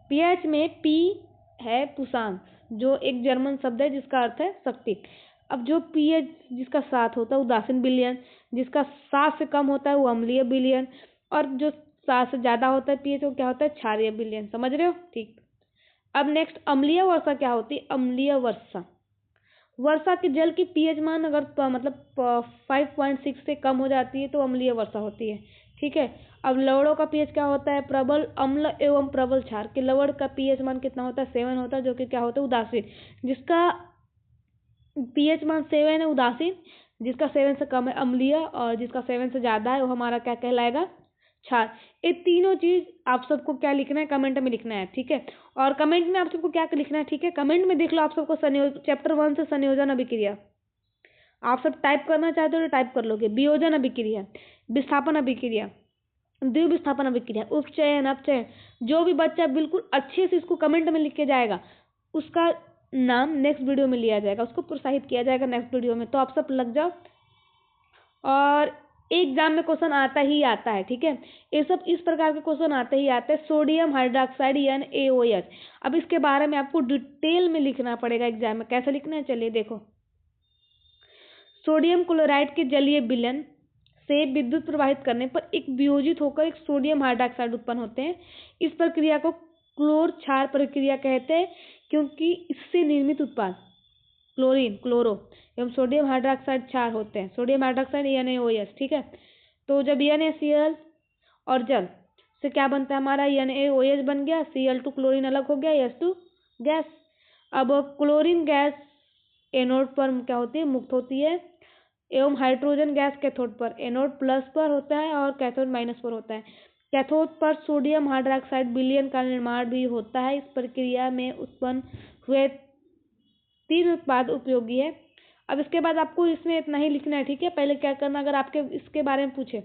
पीएच में पी है पुषांक, जो एक जर्मन शब्द है जिसका अर्थ है शक्ति। अब जो पीएच जिसका 7 होता है उदासीन विलयन, जिसका 7 से कम होता है वो अम्लीय विलयन, और जो 7 से ज्यादा होता है पीएच वो क्या होता है, क्षारीय विलयन। समझ रहे हो? ठीक। अब नेक्स्ट अम्लीय वर्षा क्या होती है? अम्लीय वर्षा, वर्षा के जल की पीएच मान अगर मतलब 5.6 से कम हो जाती है तो अम्लीय वर्षा होती है। ठीक है। अब लवणों का पीएच क्या होता है? प्रबल अम्ल एवं प्रबल क्षार के लवण का पीएच मान कितना होता है? 7 होता है, जो कि क्या होता है? उदासीन। जिसका पीएच मान 7 है उदासीन, जिसका 7 से कम है अम्लीय, और जिसका 7 से ज्यादा है वो हमारा क्या कहलाएगा? क्षार। ये तीनों चीज आप सबको क्या लिखना है? कमेंट में लिखना है। ठीक है। और कमेंट में आप सबको क्या लिखना है? ठीक है, कमेंट में देख लो आप सबको चैप्टर 1 से संयोजन अभिक्रिया आप सब टाइप करना चाहते हो तो टाइप कर लोगे। वियोजन अभिक्रिया, विस्थापन अभिक्रिया, द्विविस्थापन अभिक्रिया, उपचयन, अपचयन, जो भी बच्चा बिल्कुल अच्छे से इसको कमेंट में लिख के जाएगा उसका नाम नेक्स्ट वीडियो में लिया जाएगा, उसको प्रोत्साहित किया जाएगा नेक्स्ट वीडियो में। तो आप सब लग जाओ, और एग्जाम में क्वेश्चन आता ही आता है। ठीक है, ये सब इस प्रकार के क्वेश्चन आते ही आते हैं। सोडियम हाइड्रोक्साइड NaOH, अब इसके बारे में आपको डिटेल में लिखना पड़ेगा एग्जाम में। कैसे लिखना है चलिए देखो। सोडियम क्लोराइड के जलीय विलयन से विद्युत प्रवाहित करने पर एक वियोजित होकर एक सोडियम हाइड्रोक्साइड उत्पन्न होते हैं। इस प्रक्रिया को क्लोर क्षार प्रक्रिया कहते हैं, क्योंकि इससे निर्मित उत्पाद क्लोरीन, क्लोरो एवं सोडियम हाइड्रोक्साइड क्षार होते हैं। Sodium hydroxide NaOH। ठीक है। तो जब NaCl और जल से क्या बनता है हमारा? NaOH बन गया, Cl2 क्लोरीन अलग हो गया, H2 गैस। अब क्लोरीन गैस एनोड पर क्या होती है? मुक्त होती है, एवं हाइड्रोजन गैस कैथोड पर, एनोड प्लस पर होता है और कैथोड माइनस पर होता है। कैथोड पर सोडियम हाइड्रोक्साइड विलयन का निर्माण भी होता है। इस प्रक्रिया में उत्पन्न हुए 3 उत्पाद उपयोगी है। अब इसके बाद आपको इसमें इतना ही लिखना है। ठीक है, पहले क्या करना, अगर आपके इसके बारे में पूछे,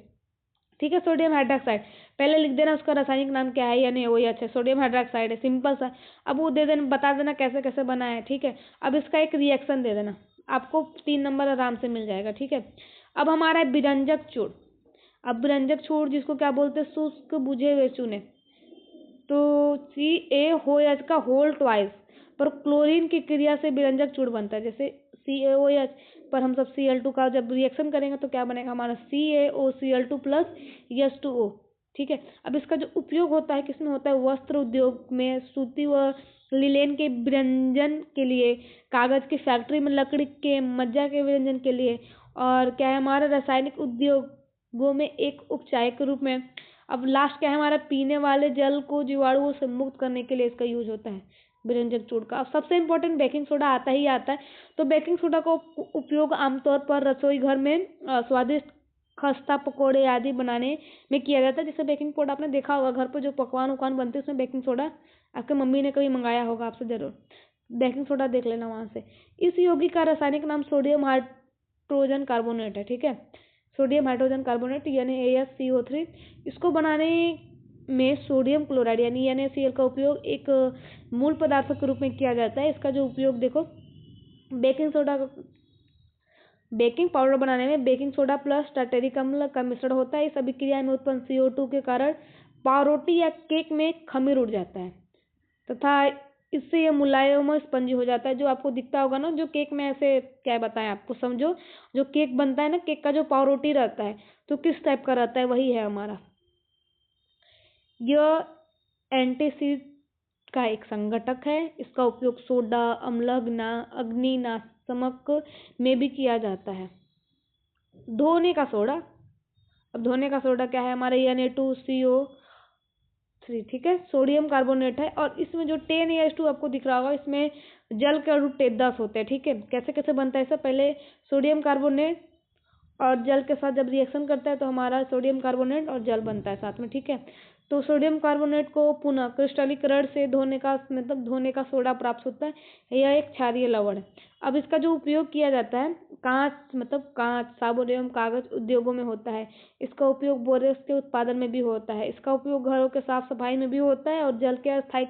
ठीक है, सोडियम हाइड्रोक्साइड पहले लिख देना, उसका रासायनिक नाम क्या है? NaOH है, सोडियम हाइड्रोक्साइड है, सिंपल सा। अब वो दे देना, बता देना कैसे कैसे बना है। ठीक है। अब इसका एक रिएक्शन दे देना, आपको 3 नंबर आराम से मिल जाएगा। ठीक है। अब हमारा है विरंजक चूड़। अब विरंजक चूड़ जिसको क्या बोलते हैं? शुष्क बुझे हुए चूने। तो CaOH का होल ट्वाइस पर क्लोरीन की क्रिया से विरंजक चूड़ बनता है। जैसे CaOH पर हम सब Cl2 का जब रिएक्शन करेंगे तो क्या बनेगा हमारा? CaOCl2 plus H2O। ठीक है। अब इसका जो उपयोग होता है किसमें होता है? वस्त्र उद्योग में, सूती व लिनेन के विरंजन के लिए, कागज की फैक्ट्री में लकड़ी के मज्जा के विरंजन के लिए, और क्या है हमारा? रासायनिक उद्योगों में एक उपचाय के रूप में। अब लास्ट क्या है हमारा? पीने वाले जल को जीवाणुओं से मुक्त करने के लिए इसका यूज होता है विरंजक चूड़ का। अब सबसे इम्पोर्टेंट बेकिंग सोडा आता ही आता है। तो बेकिंग सोडा का उपयोग आमतौर पर रसोई घर में स्वादिष्ट खस्ता, पकौड़े आदि बनाने में किया जाता है। जैसे बेकिंग सोडा आपने देखा होगा घर पर जो पकवान उकवान बनते हैं उसमें बेकिंग सोडा आपके मम्मी ने कभी मंगाया होगा आपसे, जरूर बेकिंग सोडा देख लेना वहां से। इस यौगिक का रासायनिक नाम सोडियम हाइड्रोजन कार्बोनेट है। ठीक है, सोडियम हाइड्रोजन कार्बोनेट NaCO3। इसको बनाने में सोडियम क्लोराइड यानी NaCl का उपयोग एक मूल पदार्थ के रूप में किया जाता है। इसका जो उपयोग देखो, बेकिंग सोडा, बेकिंग पाउडर बनाने में बेकिंग सोडा प्लस टार्टेरिक अम्ल का मिश्रण होता है। इस अभिक्रिया में उत्पन्न CO2 के कारण पावरोटी या केक में खमीर उड़ जाता है तथा इससे यह मुलायम और स्पंजी हो जाता है। जो आपको दिखता होगा ना, जो केक में ऐसे क्या बताएं आपको, समझो जो केक बनता है ना, केक का जो पावरोटी रहता है तो किस टाइप का रहता है? वही है हमारा। यह एंटीसीड का एक संघटक है। इसका उपयोग सोडा, अम्ल, अग्निनाशक में भी किया जाता है। धोने का सोडा, अब धोने का सोडा क्या है हमारा? Na2CO3। ठीक है, सोडियम कार्बोनेट है, और इसमें जो 10H2 आपको दिख रहा होगा, इसमें जल के अणु 10 होते हैं। ठीक है, कैसे कैसे बनता है? इससे पहले सोडियम कार्बोनेट और जल के साथ जब रिएक्शन करता है तो हमारा सोडियम कार्बोनेट और जल बनता है साथ में। ठीक है, तो सोडियम कार्बोनेट को पुनः क्रिस्टलीकरण से धोने का मतलब धोने का सोडा प्राप्त होता है। यह एक क्षारीय लवण है। अब इसका जो उपयोग किया जाता है कांच, साबुन एवं कागज उद्योगों में होता है। इसका उपयोग बोरेक्स के उत्पादन में भी होता है। इसका उपयोग घरों के साफ सफाई में भी होता है और जल के अस्थायी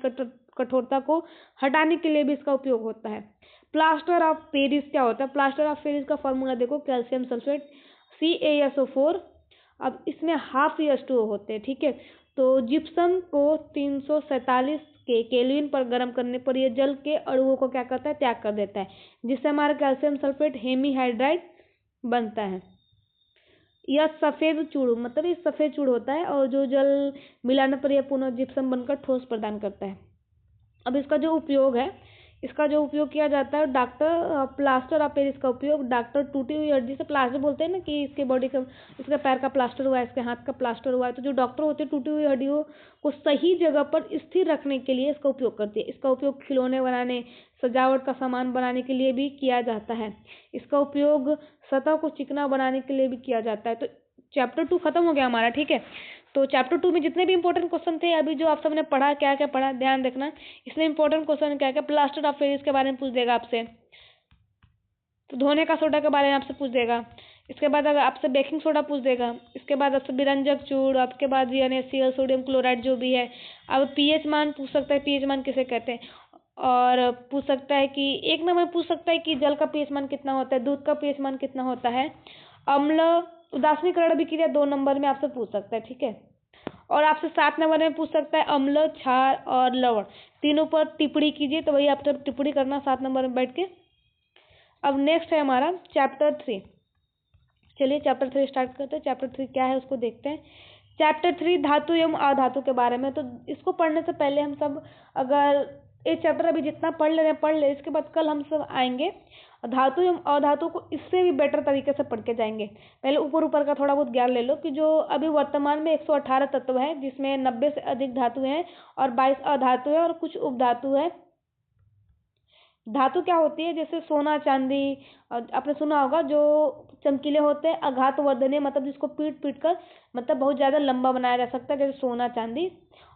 कठोरता को हटाने के लिए भी इसका उपयोग होता है। प्लास्टर ऑफ पेरिस क्या होता है? प्लास्टर ऑफ पेरिस का फॉर्मूला देखो, कैल्शियम सल्फेट CaSO4। अब इसमें हाफ H2O होते हैं, ठीक है। तो जिप्सम को 347 के केल्विन पर गर्म करने पर यह जल के अणुओं को क्या करता है? त्याग कर देता है, जिससे हमारा कैल्शियम सल्फेट हेमीहाइड्राइड बनता है। यह सफेद चूर्ण ये सफेद चूर्ण होता है और जो जल मिलाने पर यह पुनः जिप्सम बनकर ठोस प्रदान करता है। अब इसका जो उपयोग है, इसका जो उपयोग किया जाता है प्लास्टर ऑफ पेरिस का उपयोग डॉक्टर टूटी हुई हड्डी से, प्लास्टर बोलते हैं ना कि इसके बॉडी का, इसके पैर का प्लास्टर हुआ है, इसके हाथ का प्लास्टर हुआ है, तो जो डॉक्टर होते हैं टूटी हुई हड्डियों को सही जगह पर स्थिर रखने के लिए इसका उपयोग करते हैं। इसका उपयोग खिलौने बनाने, सजावट का सामान बनाने के लिए भी किया जाता है। इसका उपयोग सतह को चिकना बनाने के लिए भी किया जाता है। तो चैप्टर 2 खत्म हो गया हमारा, ठीक है। तो चैप्टर 2 में जितने भी इंपॉर्टेंट क्वेश्चन थे, अभी जो आप सबने पढ़ा, क्या क्या पढ़ा ध्यान रखना। इसमें इंपॉर्टेंट क्वेश्चन क्या क्या, प्लास्टर ऑफ पेरिस के बारे में पूछ देगा आपसे, तो धोने का सोडा के बारे में आपसे पूछ देगा। इसके बाद अगर आपसे बेकिंग सोडा पूछ देगा। इसके बाद आपसे विरंजक चूर्ण, आपके बाद NaCl, सोडियम क्लोराइड जो भी है। अब पीएच मान पूछ सकता है, पीएच मान किसे कहते हैं। और पूछ सकता है कि 1 नंबर पूछ सकता है कि जल का पीएच मान कितना होता है, दूध का पीएच मान कितना होता है। अम्ल उदासीनीकरण अभिक्रिया 2 नंबर में आपसे पूछ सकता है, ठीक है। और आपसे 7 नंबर में पूछ सकता है अम्ल, क्षार और लवण, तीनों पर टिप्पणी कीजिए। तो वही आपसे टिप्पणी करना 7 नंबर में बैठ के। अब नेक्स्ट है हमारा चैप्टर 3। चलिए चैप्टर 3 स्टार्ट करते हैं। चैप्टर 3 क्या है उसको देखते हैं। चैप्टर 3 धातु एवं अधातु के बारे में। तो इसको पढ़ने से पहले हम सब, अगर ये चैप्टर अभी जितना पढ़ ले रहे हैं पढ़ ले, इसके बाद कल हम सब आएंगे धातु एवं अधातु को इससे भी बेटर तरीके से पढ़ के जाएंगे। पहले ऊपर ऊपर का थोड़ा बहुत ज्ञान ले लो कि जो अभी वर्तमान में 118 तत्व है, जिसमें 90 से अधिक धातु हैं और 22 अधातु है और कुछ उपधातु है। धातु क्या होती है? जैसे सोना, चांदी, आपने सुना होगा जो चमकीले होते हैं, आघात वर्धनीय, जिसको पीट पीट कर बहुत ज्यादा लंबा बनाया जा सकता है, जैसे सोना, चांदी।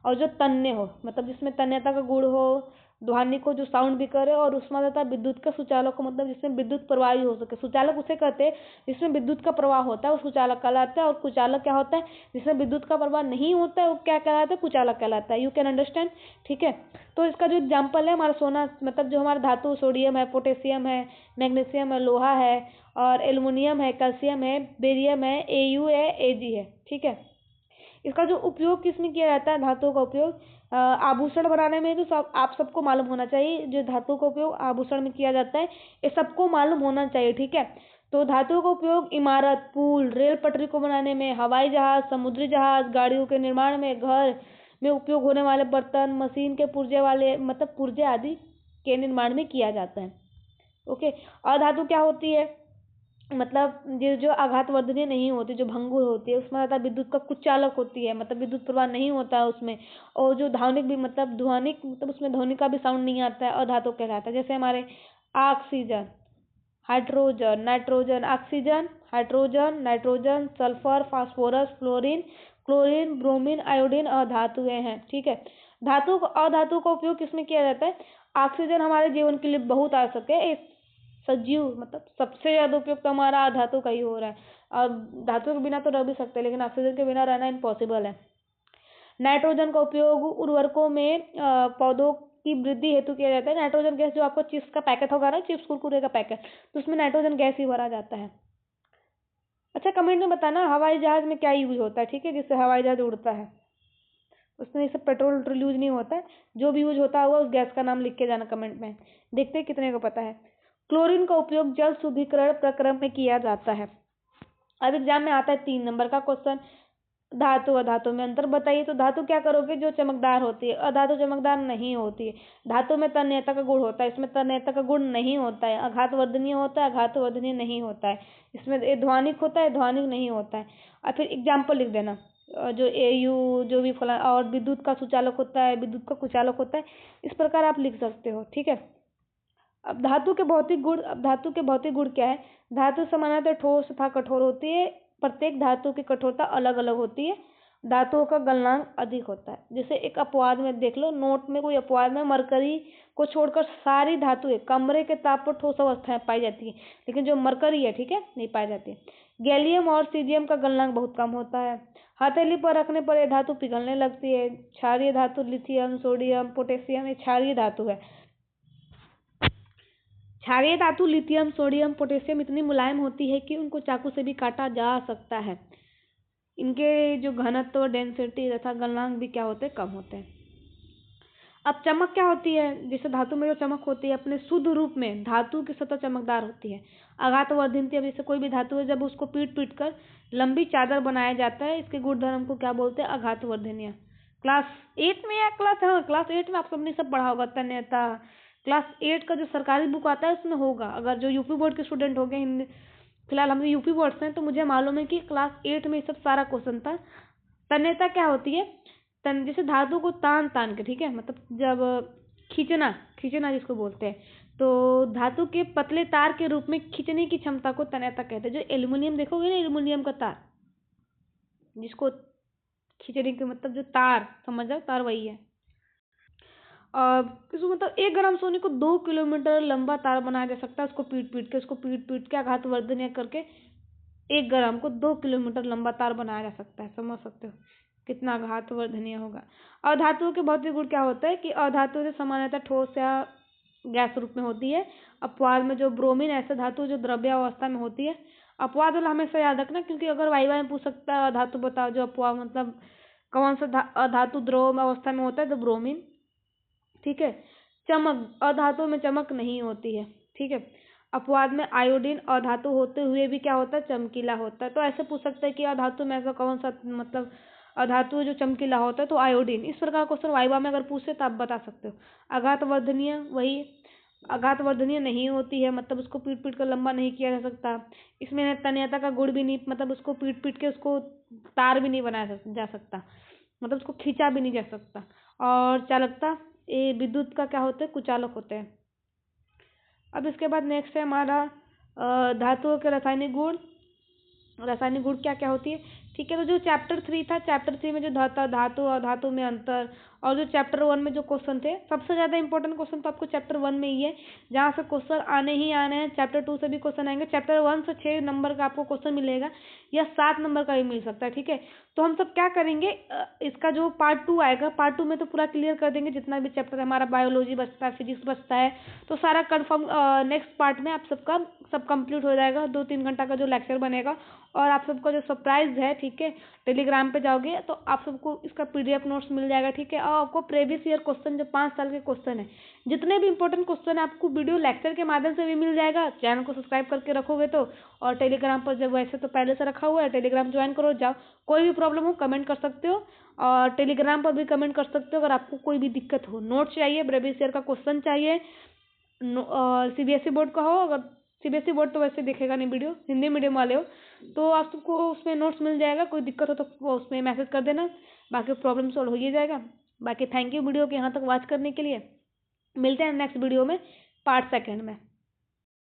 और जो तन्य हो, जिसमें तन्यता का गुण हो, ध्वनि को जो साउंड भी करे, और उष्मा तथा विद्युत का सुचालक को, जिसमें विद्युत प्रवाह हो सके। सुचालक उसे कहते हैं जिसमें विद्युत का प्रवाह होता है, वो सुचालक कहलाता है। और कुचालक क्या होता है? जिसमें विद्युत का प्रवाह नहीं होता है, वो क्या कहलाता है? कुचालक कहलाता है। यू कैन अंडरस्टैंड, ठीक है। तो इसका जो एग्जाम्पल है हमारा सोना, जो हमारा धातु सोडियम है, पोटेशियम है, मैग्नीशियम है, लोहा है, और एल्युमिनियम है, कैल्शियम है, बेरियम है, Au है, Ag है, ठीक है। इसका जो उपयोग किसमें किया जाता है? धातुओं का उपयोग आभूषण बनाने में। तो आप सबको मालूम होना चाहिए, जो धातु का उपयोग आभूषण में किया जाता है, ये सबको मालूम होना चाहिए, ठीक है। तो धातुओं का उपयोग इमारत, पुल, रेल पटरी को बनाने में, हवाई जहाज, समुद्री जहाज, गाड़ियों के निर्माण में, घर में उपयोग होने वाले बर्तन, मशीन के पुर्जे वाले पुर्जे आदि के निर्माण में किया जाता है। ओके। अधातु क्या होती है? जो आघात वर्धनीय नहीं होती, जो भंगुर होती है, उसमें विद्युत का कुचालक होती है, विद्युत प्रवाह नहीं होता है उसमें। और जो ध्वनिक भी ध्वनिक उसमें ध्वनि का भी साउंड नहीं आता है, अधातु कहलाता है। जैसे हमारे oxygen, hydrogen, nitrogen, oxygen, hydrogen, nitrogen, sulphur, phosphorus, fluorine, chlorine, bromine, iodine अधातुएं हैं, ठीक है। अधातु का उपयोग किसमें किया जाता है? ऑक्सीजन हमारे जीवन के लिए बहुत आवश्यक है। सजीव सबसे ज्यादा उपयोग तो हमारा धातु का ही हो रहा है। और धातु के बिना तो रह भी सकते हैं, लेकिन ऑक्सीजन के बिना रहना इम्पॉसिबल है। नाइट्रोजन का उपयोग उर्वरकों में पौधों की वृद्धि हेतु किया जाता है। नाइट्रोजन गैस, जो आपको चिप्स का पैकेट होगा ना, चिप्स कुरकुरे का पैकेट, तो उसमें नाइट्रोजन गैस ही भरा जाता है। अच्छा, कमेंट में बताना हवाई जहाज में क्या यूज होता है, ठीक है, जिससे हवाई जहाज उड़ता है। उसमें ये सब पेट्रोल यूज नहीं होता है। जो भी यूज होता होगा उस गैस का नाम लिख के जाना कमेंट में। देखते हैं कितने को पता है। क्लोरीन का उपयोग जल शुद्धिकरण प्रक्रम में किया जाता है। अब एग्जाम में आता है 3 नंबर का क्वेश्चन, धातु अधातु में अंतर बताइए। तो धातु क्या करोगे? जो चमकदार होती है। अधातु चमकदार नहीं होती है। धातु में तन्यता का गुण होता है, इसमें तन्यता का गुण नहीं होता है। आघात वर्धनीय होता है, आघात वर्धनीय नहीं होता है। इसमें ध्वनिक होता है, ध्वनिक नहीं होता है। और फिर एग्जाम्पल लिख देना, जो Au, जो भी फला, और विद्युत का सुचालक होता है, विद्युत का कुचालक होता है। इस प्रकार आप लिख सकते हो, ठीक है। अब धातु के भौतिक गुण क्या है? धातु सामान्यतः ठोस तथा कठोर होती है। प्रत्येक धातु की कठोरता अलग अलग होती है। धातुओं का गलनांक अधिक होता है। जैसे एक अपवाद में देख लो, नोट में कोई अपवाद में मरकरी को छोड़कर सारी धातुएं कमरे के ताप पर ठोस अवस्था में पाई जाती है, लेकिन जो मरकरी है, ठीक है, नहीं पाई जाती है। गैलियम और सीजियम का गलनांक बहुत कम होता है। हथेली पर रखने पर यह धातु पिघलने लगती है। क्षारीय धातु लिथियम, सोडियम, पोटेशियम, ये क्षारीय धातु है। क्षारीय धातु लिथियम, सोडियम, पोटेशियम इतनी मुलायम होती है कि उनको चाकू से भी काटा जा सकता है। इनके जो घनत्व, डेंसिटी तथा गलनांक भी क्या होते हैं, कम होते हैं। अब चमक क्या होती है? जैसे धातु में जो चमक होती है, अपने शुद्ध रूप में धातु की सतह चमकदार होती है। आघातवर्धनती, अब जैसे कोई भी धातु है, जब उसको पीट पीट कर लंबी चादर बनाया जाता है, इसके गुणधर्म को क्या बोलते हैं? आघातवर्धनीय। क्लास 8 में या क्लास 8 में आप सबने सब पढ़ा होगा, तन्यता। क्लास 8 का जो सरकारी बुक आता है उसमें होगा। अगर जो यूपी बोर्ड के स्टूडेंट हो गए, हिंदी, फिलहाल हम यूपी बोर्ड से हैं, तो मुझे मालूम है कि क्लास 8 में ये सब सारा क्वेश्चन था। तन्यता क्या होती है? जैसे धातु को तान तान के, ठीक है, मतलब जब खींचना, खींचना जिसको बोलते हैं, तो धातु के पतले तार के रूप में खींचने की क्षमता को तन्यता कहते हैं। जो एल्युमिनियम देखोगे ना, एल्युमिनियम का तार जिसको खींचने के, मतलब जो तार, समझ जाओ, तार वही है। किसको, मतलब 1 ग्राम सोने को 2 किलोमीटर लंबा तार बनाया जा सकता है। उसको पीट पीट के आघातवर्धन करके 1 ग्राम को 2 किलोमीटर लंबा तार बनाया जा सकता है। समझ सकते हो कितना आघातवर्धनीय होगा। अधातुओं के भौतिक गुण क्या होता है कि अधातु से सामान्यतः ठोस या गैस रूप में होती है। अपवाद में जो ब्रोमीन ऐसा धातु जो द्रव्य अवस्था में होती है। अपवाद वाला हमेशा याद रखना, क्योंकि अगर वाइवा में पूछ सकता है अधातु बताओ जो अपवाद, मतलब कौन सा अधातु द्रव अवस्था में होता है, तो ब्रोमीन, ठीक है। चमक, अधातु में चमक नहीं होती है, ठीक है। अपवाद में आयोडीन अधातु होते हुए भी क्या होता है? चमकीला होता है। तो ऐसे पूछ सकते हैं कि अधातु में ऐसा कौन सा, मतलब अधातु जो चमकीला होता है, तो आयोडीन। इस प्रकार क्वेश्चन वाइवा में अगर पूछे तो आप बता सकते हो। आघातवर्धनीय, वही आघातवर्धनीय नहीं होती है, मतलब उसको पीट पीट कर लंबा नहीं किया जा सकता। इसमें तन्यता का गुण भी नहीं, मतलब उसको पीट पीट के उसको तार भी नहीं बनाया जा सकता, मतलब उसको खींचा भी नहीं जा सकता। और चालकता, ये विद्युत का क्या होता है? कुचालक होते हैं। अब इसके बाद नेक्स्ट है हमारा धातुओं के रासायनिक गुण। रासायनिक गुण क्या क्या होती है, ठीक है। तो जो चैप्टर 3 था, चैप्टर 3 में जो धातु और धातु में अंतर, और जो चैप्टर 1 में जो क्वेश्चन थे, सबसे ज़्यादा इंपॉर्टेंट क्वेश्चन तो आपको चैप्टर 1 में ही है, जहाँ से क्वेश्चन आने ही आने हैं। चैप्टर 2 से भी क्वेश्चन आएंगे। चैप्टर 1 से 6 नंबर का आपको क्वेश्चन मिलेगा, या 7 नंबर का भी मिल सकता है, ठीक है। तो हम सब क्या करेंगे, इसका जो पार्ट 2 आएगा, पार्ट 2 में तो पूरा क्लियर कर देंगे जितना भी चैप्टर हमारा, बायोलॉजी बचता है, फिजिक्स बचता है, तो सारा कन्फर्म नेक्स्ट पार्ट में आप सबका सब कंप्लीट हो जाएगा। 2-3 घंटा का जो लेक्चर बनेगा, और आप सबका जो सरप्राइज है, ठीक है, टेलीग्राम पे जाओगे तो आप सबको इसका PDF नोट्स मिल जाएगा, ठीक है। और आपको प्रीवियस ईयर क्वेश्चन, जो 5 साल के क्वेश्चन है, जितने भी इंपॉर्टेंट क्वेश्चन है, आपको वीडियो लेक्चर के माध्यम से भी मिल जाएगा। चैनल को सब्सक्राइब करके रखोगे तो। और टेलीग्राम पर जब, वैसे तो पहले से रखा हुआ है, टेलीग्राम ज्वाइन करो, जाओ। कोई भी प्रॉब्लम हो कमेंट कर सकते हो, और टेलीग्राम पर भी कमेंट कर सकते हो अगर आपको कोई भी दिक्कत हो। नोट चाहिए, प्रीवियस ईयर का क्वेश्चन चाहिए, CBSE बोर्ड का हो, अगर CBSE बोर्ड तो वैसे देखेगा नहीं वीडियो, हिंदी मीडियम वाले हो तो आप सबको उसमें नोट्स मिल जाएगा। कोई दिक्कत हो तो उसमें मैसेज कर देना, बाकी प्रॉब्लम सॉल्व हो ही जाएगा। बाकी थैंक यू वीडियो के यहाँ तक वॉच करने के लिए। मिलते हैं नेक्स्ट वीडियो में, पार्ट 2 में।